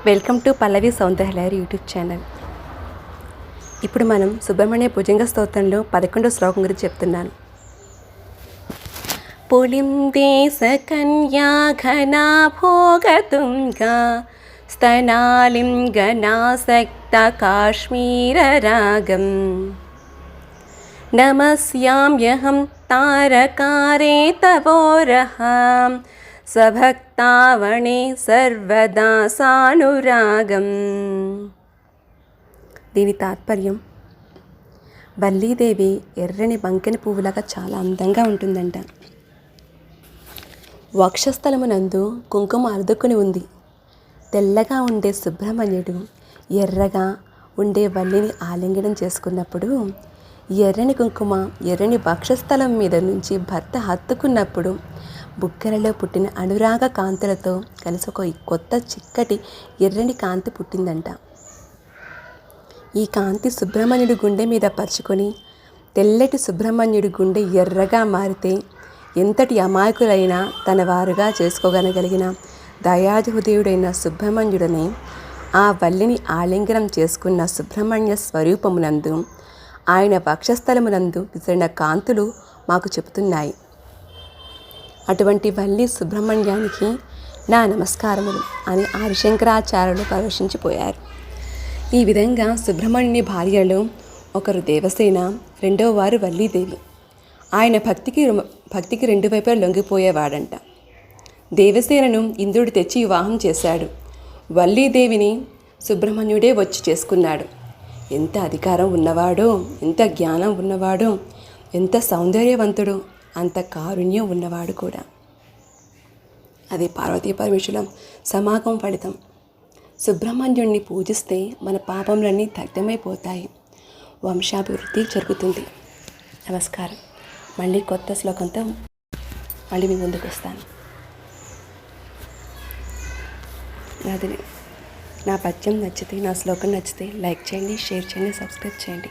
Welcome to Pallavi Soundarya Lahari YouTube channel. ఇప్పుడు మనం సుబ్రహ్మణ్య భుజంగ స్తోత్రంలో 11వ శ్లోకం గురించి చెప్తున్నాను. పులిందేశ కన్యా ఘనా భోగతుంగా స్తనాలిం గణాసక్త కాశ్మీర రాగం నమస్యామ్యహం తారకారే తవోరహాం స్వభక్తావణే సర్వదా సానురాగం. దీని తాత్పర్యం, వల్లీదేవి ఎర్రని బంకెని పువ్వులాగా చాలా అందంగా ఉంటుందంట. వక్షస్థలమునందు కుంకుమ అరుదుకుని ఉంది. తెల్లగా ఉండే సుబ్రహ్మణ్యుడు ఎర్రగా ఉండే వల్లిని ఆలింగనం చేసుకున్నప్పుడు, ఎర్రని కుంకుమ ఎర్రని వక్షస్థలం మీద నుంచి భర్త హత్తుకున్నప్పుడు బుగ్గలలో పుట్టిన అనురాగ కాంతులతో కలిసి ఒక కొత్త చిక్కటి ఎర్రని కాంతి పుట్టిందంట. ఈ కాంతి సుబ్రహ్మణ్యుడి గుండె మీద పరుచుకొని తెల్లటి సుబ్రహ్మణ్యుడి గుండె ఎర్రగా మారితే ఎంతటి అమాయకులైనా తన వారుగా చేసుకోగలగలిగిన దయాహృదయుడైన సుబ్రహ్మణ్యుడని ఆ వల్లిని ఆలింగనం చేసుకున్న సుబ్రహ్మణ్య స్వరూపమునందు, ఆయన వక్షస్థలమునందు విసిరిన కాంతులు మాకు చెబుతున్నాయి. అటువంటి వల్లి సుబ్రహ్మణ్యానికి నా నమస్కారములు అని ఆదిశంకరాచార్యులు పరవశించిపోయారు. ఈ విధంగా సుబ్రహ్మణ్యుని భార్యలో ఒకరు దేవసేన, రెండవ వారు వల్లీదేవి. ఆయన భక్తికి రెండు వైపులా లొంగిపోయేవాడంట. దేవసేనను ఇంద్రుడు తెచ్చి వివాహం చేశాడు. వల్లీదేవిని సుబ్రహ్మణ్యుడే వచ్చి చేసుకున్నాడు. ఎంత అధికారం ఉన్నవాడో, ఎంత జ్ఞానం ఉన్నవాడో, ఎంత సౌందర్యవంతుడో, అంత కారుణ్యం ఉన్నవాడు కూడా. అది పార్వతీ పరమేశ్వరుల సమాగం ఫలితం. సుబ్రహ్మణ్యుడిని పూజిస్తే మన పాపములన్నీ దగ్ధమైపోతాయి, వంశాభివృద్ధి జరుగుతుంది. నమస్కారం. మళ్ళీ కొత్త శ్లోకంతో మళ్ళీ మీ ముందుకు వస్తాను. నా పద్యం నచ్చితే, నా శ్లోకం నచ్చితే లైక్ చేయండి, షేర్ చేయండి, సబ్స్క్రైబ్ చేయండి.